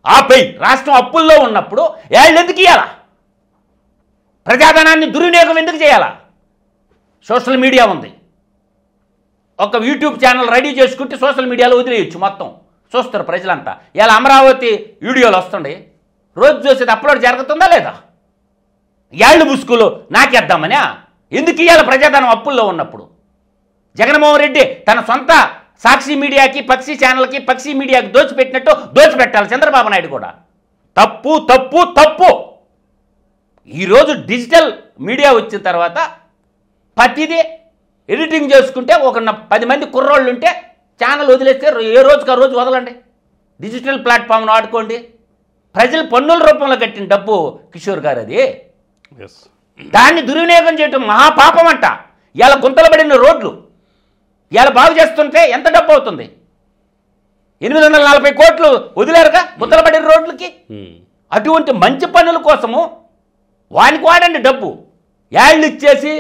Speaker 2: ఆపై రాష్ట్రం అప్పుల్లో ఉన్నప్పుడు యాళ్ళు ఎందుకు ఇవ్వాలా? ప్రజాధనాన్ని దుర్వినియోగం ఎందుకు చేయాలా? సోషల్ మీడియా ఉంది, ఒక యూట్యూబ్ ఛానల్ రెడీ చేసుకుంటే సోషల్ మీడియాలో వదిలేయచ్చు, మొత్తం చూస్తారు ప్రజలంతా. ఇలా అమరావతి వీడియోలు వస్తుండే, రోజు చూసేది అప్లోడ్ జరుగుతుందా లేదా? యాళ్ళు ముసుగులో నాకేద్దామనే ఎందుకు ఇవ్వాలి? ప్రజాధనం అప్పుల్లో ఉన్నప్పుడు జగన్మోహన్ రెడ్డి తన సొంత సాక్షి మీడియాకి, పక్షి ఛానల్కి, పక్షి మీడియాకి దోచిపెట్టినట్టు దోచిపెట్టాలి చంద్రబాబు నాయుడు కూడా. తప్పు తప్పు తప్పు. ఈరోజు డిజిటల్ మీడియా వచ్చిన తర్వాత ప్రతిదీ ఎడిటింగ్ చేసుకుంటే ఒక 10 మంది కుర్రోళ్ళు ఉంటే ఛానల్ వదిలేస్తే ఏ రోజుకి ఆ రోజు వదలండి, డిజిటల్ ప్లాట్ఫామ్ను ఆడుకోండి. ప్రజలు పన్నుల రూపంలో కట్టిన డబ్బు కిషోర్ గారు, అది దాన్ని దుర్వినియోగం చేయటం మహాపాపం అంట. ఇలా గుంతలు పడిన రోడ్లు ఇలా బాగు చేస్తుంటే ఎంత డబ్బు అవుతుంది? 840 కోట్లు వదిలేరుగా గుంతలు పడిన రోడ్లకి. అటువంటి మంచి పనుల కోసము వానికి వాడండి డబ్బు. యాళ్ళు ఇచ్చేసి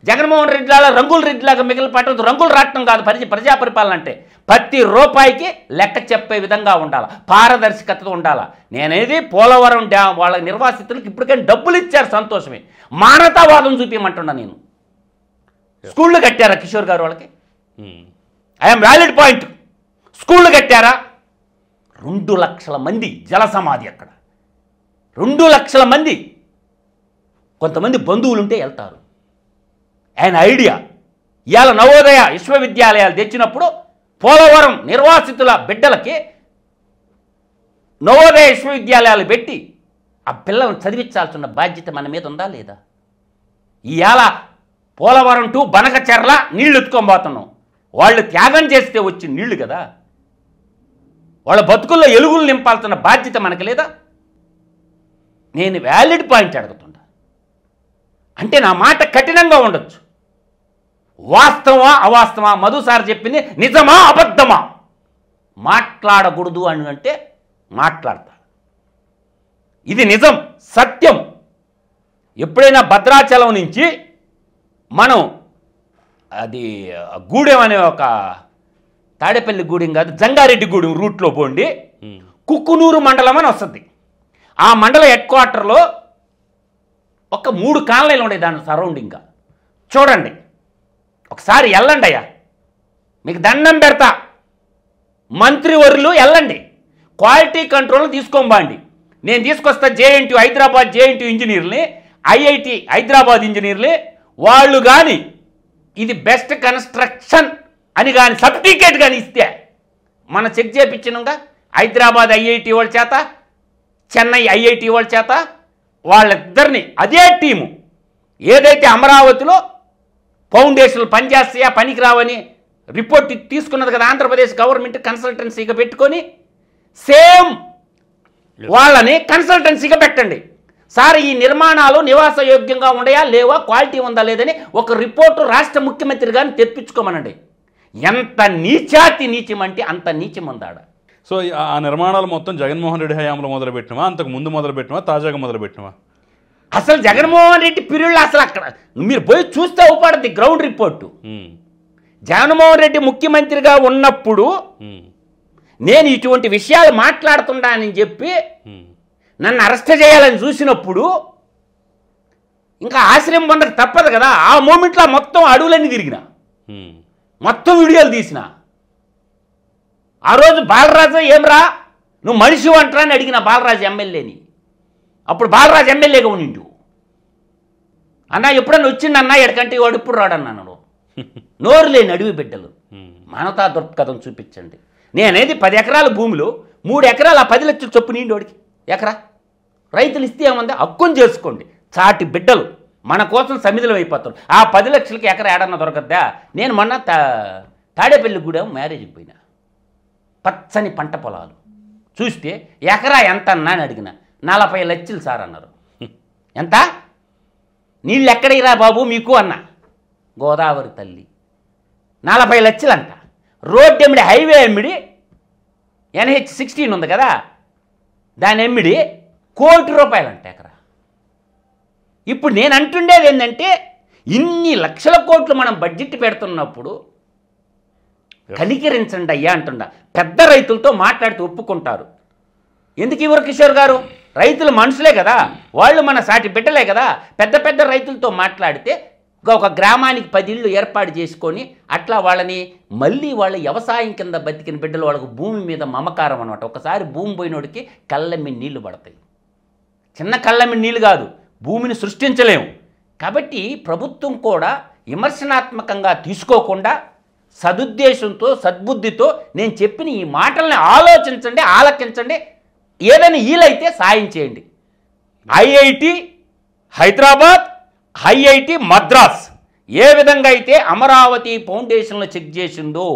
Speaker 2: జగన్మోహన్ రెడ్డి లాగా రంగుల రెడ్డిలాగా మిగిలిన పట్టడం రంగులు రావటం కాదు ప్రజా పరిపాలన అంటే. ప్రతి రూపాయికి లెక్క చెప్పే విధంగా ఉండాలి, పారదర్శకత ఉండాలి. నేనేది పోలవరం డ్యామ్ వాళ్ళ నిర్వాసితులకు ఇప్పటికైనా డబ్బులు ఇచ్చారు, సంతోషమే. మానవతావాదం చూపించమంటున్నా నేను. స్కూళ్ళు కట్టారా కిషోర్ గారు వాళ్ళకి? I'm valid point. స్కూళ్ళు కట్టారా? 2 లక్షల మంది జల సమాధి అక్కడ, 2 లక్షల మంది. కొంతమంది బంధువులుంటే వెళ్తారు. ఆయన ఐడియా. ఇవాళ నవోదయ విశ్వవిద్యాలయాలు తెచ్చినప్పుడు పోలవరం నిర్వాసితుల బిడ్డలకి నవోదయ విశ్వవిద్యాలయాలు పెట్టి ఆ పిల్లలను చదివించాల్సిన బాధ్యత మన మీద ఉందా లేదా? ఇవాళ పోలవరం టు బనకచెర్ల నీళ్లు ఎత్తుకొని పోతున్నాం. వాళ్ళు త్యాగం చేస్తే వచ్చిన నీళ్లు కదా. వాళ్ళ బతుకుల్లో ఎలుగులు నింపాల్సిన బాధ్యత మనకి లేదా? నేను వ్యాలిడ్ పాయింట్ అడుగుతుంటా. అంటే నా మాట కఠినంగా ఉండొచ్చు, వాస్తవా అవాస్తవా, మధు సార్ చెప్పింది నిజమా అబద్ధమా మాట్లాడకూడదు అని అంటే మాట్లాడతా. ఇది నిజం, సత్యం. ఎప్పుడైనా భద్రాచలం నుంచి మనం అది గూడెం అనే ఒక తాడేపల్లి గూడెం కాదు, జంగారెడ్డి గూడెం రూట్లో పోండి, కుక్కునూరు మండలం అని వస్తుంది. ఆ మండల హెడ్ క్వార్టర్లో ఒక 3 కాలనీలు ఉన్నాయి దాని సరౌండింగ్గా. చూడండి, ఒకసారి వెళ్ళండి అయ్యా, మీకు దండం పెడతా. మంత్రివర్యులు వెళ్ళండి, క్వాలిటీ కంట్రోల్ తీసుకోండి. నేను తీసుకొస్తా జేఎన్టీ హైదరాబాద్ జేఎన్టీ ఇంజనీర్ని, ఐఐటి హైదరాబాద్ ఇంజనీర్ని. వాళ్ళు కానీ ఇది బెస్ట్ కన్స్ట్రక్షన్ అని కానీ సర్టిఫికేట్ కానీ ఇస్తే మనం చెక్ చేయించినాగా హైదరాబాద్ ఐఐటి వాళ్ళ చేత, చెన్నై ఐఐటి వాళ్ళ చేత, వాళ్ళిద్దరిని అదే టీము ఏదైతే అమరావతిలో ఫౌండేషన్లు పనిచేస్తాయా పనికిరావని రిపోర్ట్ తీసుకున్నది కదా ఆంధ్రప్రదేశ్ గవర్నమెంట్ కన్సల్టెన్సీగా పెట్టుకొని, సేమ్ వాళ్ళని కన్సల్టెన్సీగా పెట్టండి. సార్ ఈ నిర్మాణాలు నివాసయోగ్యంగా ఉన్నాయా లేవా, క్వాలిటీ ఉందా లేదని ఒక రిపోర్టు రాష్ట్ర ముఖ్యమంత్రి గారిని తెప్పించుకోమనండి. ఎంత నీచాతి నీచం అంటే అంత నీచం ఉందాడ.
Speaker 1: సో ఆ నిర్మాణాలు మొత్తం జగన్మోహన్ రెడ్డి హయాంలో మొదలుపెట్టినవా, అంతకు ముందు మొదలుపెట్టినవా, తాజాగా మొదలుపెట్టినవా?
Speaker 2: అసలు జగన్మోహన్ రెడ్డి పీరియడ్లో అసలు అక్కడ మీరు పోయి చూస్తే ఊపడద్ది గ్రౌండ్ రిపోర్టు. జగన్మోహన్ రెడ్డి ముఖ్యమంత్రిగా ఉన్నప్పుడు నేను ఇటువంటి విషయాలు మాట్లాడుతున్నానని చెప్పి నన్ను అరెస్ట్ చేయాలని చూసినప్పుడు ఇంకా ఆశ్రయం పొందక తప్పదు కదా. ఆ మూమెంట్లో మొత్తం అడవులన్నీ తిరిగిన, మొత్తం వీడియోలు తీసిన. ఆ రోజు బాలరాజు ఏమ్రా నువ్వు మనిషి అంటారా అని అడిగిన బాలరాజు ఎమ్మెల్యేని. అప్పుడు బాలరాజు ఎమ్మెల్యేగా ఉండిండు. అన్న ఎప్పుడన్నా వచ్చిండన్నా ఎడకంటే వాడు ఇప్పుడు రాడన్నాను. నోరు లేని అడవి బిడ్డలు మానవతా దృక్పథం చూపించండి. నేనేది 10 ఎకరాల భూమిలో 3 ఎకరాలు ఆ 10 లక్షలు చొప్పు నిండి వాడికి ఎకరా రైతులు ఇస్తే ఏముంది, హక్కుని చేసుకోండి. చాటి బిడ్డలు మన కోసం సమిధులు అయిపోతారు. ఆ 10 లక్షలకి ఎకరా ఏడన్నా దొరకద్దా? నేను మొన్న తాడేపల్లి గూడెం మ్యారేజ్కి పోయినా, పచ్చని పంట పొలాలు చూస్తే ఎకరా ఎంత అన్నా అని అడిగిన, 40 లక్షలు సార్ అన్నారు. ఎంత నీళ్ళు ఎక్కడిరా బాబు మీకు అన్న, గోదావరి తల్లి 40 లక్షలు అంట. రోడ్డు ఎమ్మిడి, హైవే ఎమ్మిడి, NH16 ఉంది కదా దాని ఎమ్మిడి ₹1,00,00,000 అంట ఎకరా. ఇప్పుడు నేను అంటుండేది ఏంటంటే ఇన్ని లక్షల కోట్లు మనం బడ్జెట్ పెడుతున్నప్పుడు కనికరించండి అయ్యా అంటుండ. పెద్ద రైతులతో మాట్లాడితే ఒప్పుకుంటారు. ఎందుకు ఇవ్వరు కిషోర్ గారు? రైతులు మనుషులే కదా, వాళ్ళు మన సాటి బిడ్డలే కదా. పెద్ద పెద్ద రైతులతో మాట్లాడితే ఒక గ్రామానికి 10 ఇళ్ళు ఏర్పాటు చేసుకొని అట్లా వాళ్ళని మళ్ళీ వాళ్ళ వ్యవసాయం కింద బతికిన బిడ్డలు, వాళ్ళకు భూమి మీద మమకారం అనమాట. ఒకసారి భూమి పోయినోడికి కళ్ళమ్మి నీళ్లు పడతాయి. చిన్న కళ్ళమ్మి నీళ్ళు కాదు, భూమిని సృష్టించలేము. కాబట్టి ప్రభుత్వం కూడా విమర్శనాత్మకంగా తీసుకోకుండా సదుద్దేశంతో సద్బుద్ధితో నేను చెప్పిన ఈ మాటల్ని ఆలోచించండి, ఆలకించండి. ఏదైనా వీలైతే సాయం చేయండి. ఐఐటి హైదరాబాద్, ఐఐటి మద్రాస్ ఏ విధంగా అయితే అమరావతి ఫౌండేషన్లో చెక్ చేసిందో,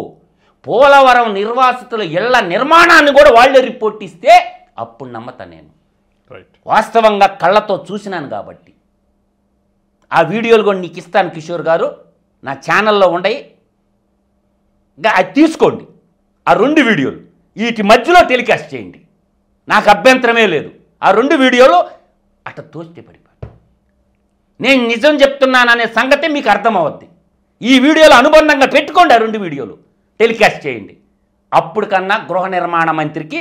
Speaker 2: పోలవరం నిర్వాసితుల ఇళ్ల నిర్మాణాన్ని కూడా వాళ్ళే రిపోర్ట్ ఇస్తే అప్పుడు నమ్మతా నేను. వాస్తవంగా కళ్ళతో చూసినాను కాబట్టి. ఆ వీడియోలు కూడా నీకు ఇస్తాను కిషోర్ గారు, నా ఛానల్లో ఉండయి, అది తీసుకోండి. ఆ 2 వీడియోలు వీటి మధ్యలో టెలికాస్ట్ చేయండి, నాకు అభ్యంతరమే లేదు. ఆ 2 వీడియోలు అట్ట తోస్తే పడిపోయి నేను నిజం చెప్తున్నాననే సంగతి మీకు అర్థమవుద్ది. ఈ వీడియోలు అనుబంధంగా పెట్టుకోండి, ఆ 2 వీడియోలు టెలికాస్ట్ చేయండి. అప్పుడు కన్నా గృహ నిర్మాణ మంత్రికి,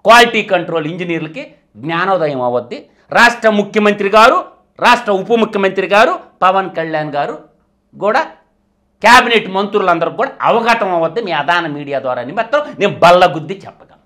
Speaker 2: క్వాలిటీ కంట్రోల్ ఇంజనీర్లకి జ్ఞానోదయం అవ్వద్ది. రాష్ట్ర ముఖ్యమంత్రి గారు, రాష్ట్ర ఉప ముఖ్యమంత్రి గారు, పవన్ కళ్యాణ్ గారు కూడా, క్యాబినెట్ మంత్రులందరూ కూడా అవగతం అవ్వద్దు. మీ అదాన మీడియా ద్వారా నిమిత్తం నేను బల్లగుద్ది చెప్పగలను.